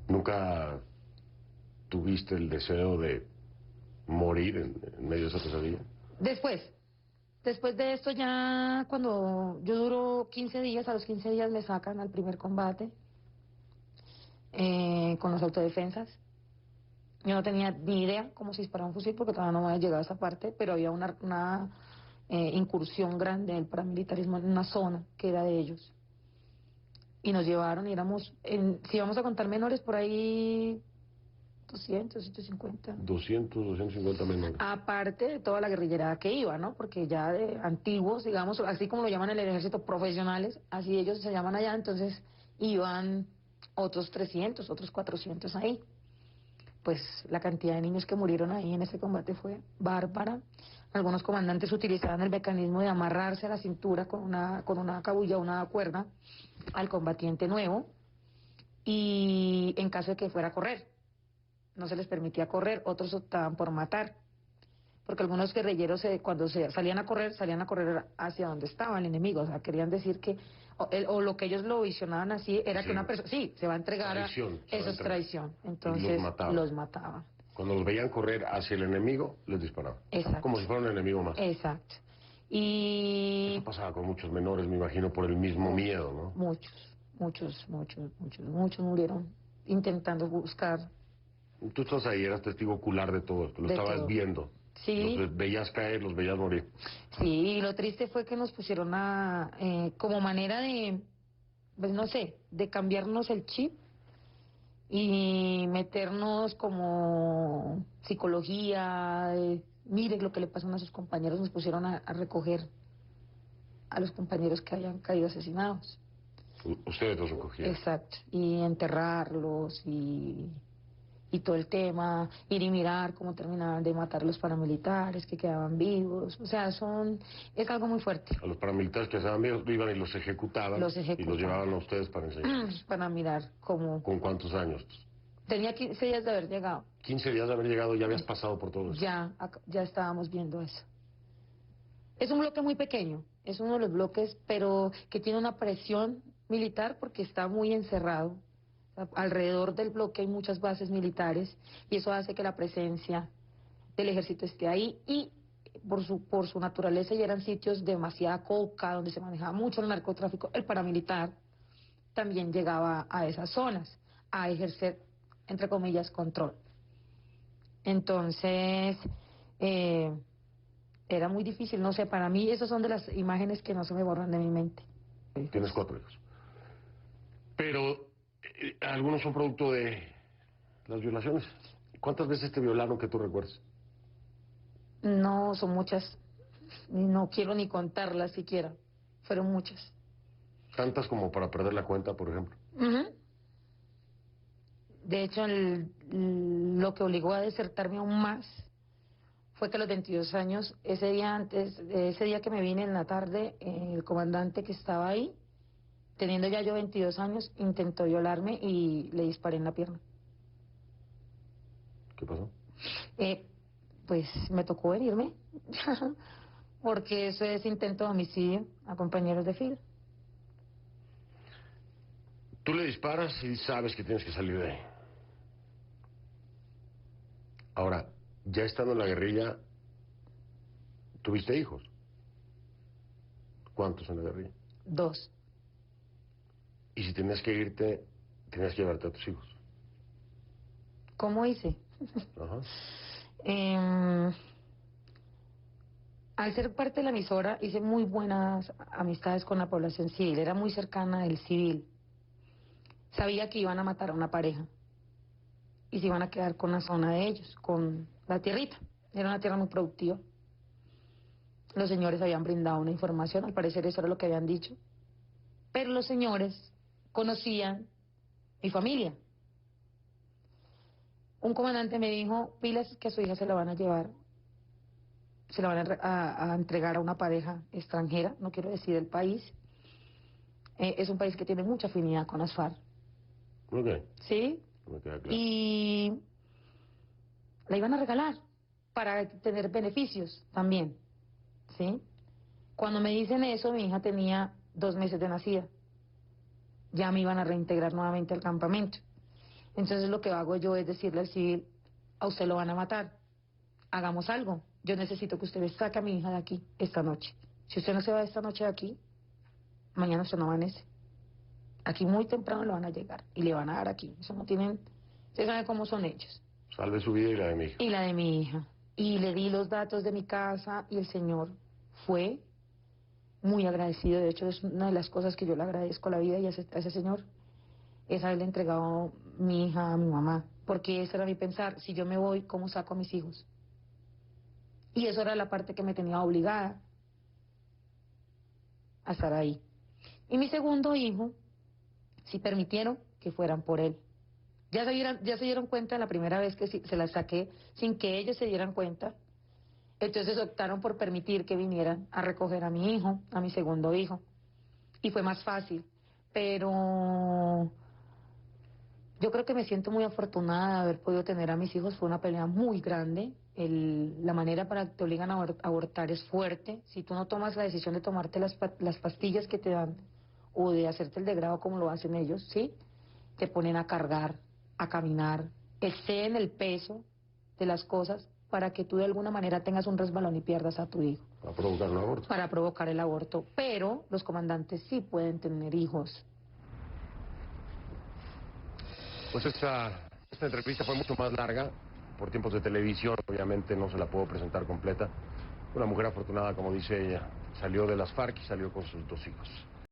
¿Nunca tuviste el deseo de morir en medio de esa pesadilla? Después de esto ya cuando yo duro 15 días, a los 15 días me sacan al primer combate con las autodefensas. Yo no tenía ni idea cómo se disparaba un fusil porque todavía no había llegado a esa parte, pero había una incursión grande del paramilitarismo en una zona que era de ellos. Y nos llevaron y éramos, si vamos a contar menores, por ahí 200, 150. 250 menores. Aparte de toda la guerrillera que iba, ¿no? Porque ya de antiguos, digamos, así como lo llaman en el ejército, profesionales, así ellos se llaman allá, entonces iban otros 300, otros 400 ahí. Pues la cantidad de niños que murieron ahí en ese combate fue bárbara. Algunos comandantes utilizaban el mecanismo de amarrarse a la cintura con una cabulla, una cuerda, al combatiente nuevo, y en caso de que fuera a correr, no se les permitía correr, otros optaban por matar, porque algunos guerrilleros cuando salían a correr hacia donde estaba el enemigo, o sea, querían decir que, o lo que ellos lo visionaban así, era Sí. Que una persona, sí, se va a entregar Traición, eso es traición, entonces los mataban. Cuando los veían correr hacia el enemigo, les disparaban. Exacto. Como si fuera un enemigo más. Exacto. Y eso pasaba con muchos menores, me imagino, por el mismo miedo, ¿no? Muchos murieron intentando buscar. Tú estás ahí, eras testigo ocular de todo esto, lo De estabas todo. viendo. Sí. Los veías caer, los veías morir. Sí, y lo triste fue que nos pusieron como manera de, pues no sé, de cambiarnos el chip y meternos como psicología, mire lo que le pasó a sus compañeros, nos pusieron a recoger a los compañeros que habían caído asesinados. Ustedes los recogían. Exacto, y enterrarlos y todo el tema, ir y mirar cómo terminaban de matar los paramilitares que quedaban vivos, o sea, es algo muy fuerte. A los paramilitares que estaban vivos iban y los ejecutaban, y los llevaban a ustedes para enseñarles. Para mirar cómo... ¿Con cuántos años? Tenía 15 días de haber llegado. 15 días de haber llegado, ya habías pasado por todo eso. Ya estábamos viendo eso. Es un bloque muy pequeño, es uno de los bloques, pero que tiene una presión militar porque está muy encerrado. Alrededor del bloque hay muchas bases militares y eso hace que la presencia del ejército esté ahí y por su naturaleza y eran sitios de demasiada coca, donde se manejaba mucho el narcotráfico, el paramilitar también llegaba a esas zonas a ejercer, entre comillas, control. Entonces, era muy difícil, no sé, para mí esas son de las imágenes que no se me borran de mi mente. Tienes 4 hijos. Pero algunos son producto de las violaciones. ¿Cuántas veces te violaron que tú recuerdes? No, son muchas. No quiero ni contarlas siquiera. Fueron muchas. ¿Tantas como para perder la cuenta, por ejemplo? De hecho, lo que obligó a desertarme aún más fue que a los 22 años, ese día que me vine en la tarde, el comandante que estaba ahí, teniendo ya yo 22 años, intentó violarme y le disparé en la pierna. ¿Qué pasó? Pues me tocó venirme, porque eso es intento de homicidio a compañeros de fila. Tú le disparas y sabes que tienes que salir de ahí. Ahora, ya estando en la guerrilla, ¿tuviste hijos? ¿Cuántos en la guerrilla? 2. Y si tenías que irte, tenías que llevarte a tus hijos. ¿Cómo hice? Ajá. Al ser parte de la emisora, hice muy buenas amistades con la población civil, era muy cercana del civil. Sabía que iban a matar a una pareja y se iban a quedar con la zona de ellos, con la tierrita. Era una tierra muy productiva. Los señores habían brindado una información, al parecer eso era lo que habían dicho. Pero los señores conocían mi familia. Un comandante me dijo, pilas que a su hija se la van a llevar, se la van a entregar a una pareja extranjera, no quiero decir el país. Es un país que tiene mucha afinidad con las FARC. Ok. ¿Sí? Me queda claro. Y la iban a regalar para tener beneficios también. ¿Sí? Cuando me dicen eso, mi hija tenía 2 meses de nacida. Ya me iban a reintegrar nuevamente al campamento. Entonces lo que hago yo es decirle al civil, a usted lo van a matar, hagamos algo. Yo necesito que usted saque a mi hija de aquí esta noche. Si usted no se va esta noche de aquí, mañana usted no amanece. Aquí muy temprano lo van a llegar y le van a dar aquí. Eso no tienen... Usted sabe cómo son ellos. Salve su vida y la de mi hija. Y la de mi hija. Y le di los datos de mi casa y el señor fue muy agradecido. De hecho, es una de las cosas que yo le agradezco a la vida y a ese señor, es haberle entregado mi hija a mi mamá. Porque ese era mi pensar, si yo me voy, ¿cómo saco a mis hijos? Y eso era la parte que me tenía obligada a estar ahí. Y mi segundo hijo, sí permitieron que fueran por él. Ya se dieron cuenta la primera vez que se las saqué sin que ellos se dieran cuenta. Entonces optaron por permitir que vinieran a recoger a mi hijo, a mi segundo hijo. Y fue más fácil. Pero yo creo que me siento muy afortunada de haber podido tener a mis hijos. Fue una pelea muy grande. La manera para que te obligan a abortar es fuerte. Si tú no tomas la decisión de tomarte las pastillas que te dan o de hacerte el degrado como lo hacen ellos, ¿sí? Te ponen a cargar, a caminar, exceden el peso de las cosas para que tú de alguna manera tengas un resbalón y pierdas a tu hijo. Para provocar un aborto. Para provocar el aborto. Pero los comandantes sí pueden tener hijos. Pues esta entrevista fue mucho más larga, por tiempos de televisión, obviamente no se la puedo presentar completa. Una mujer afortunada, como dice ella, salió de las FARC y salió con sus 2 hijos.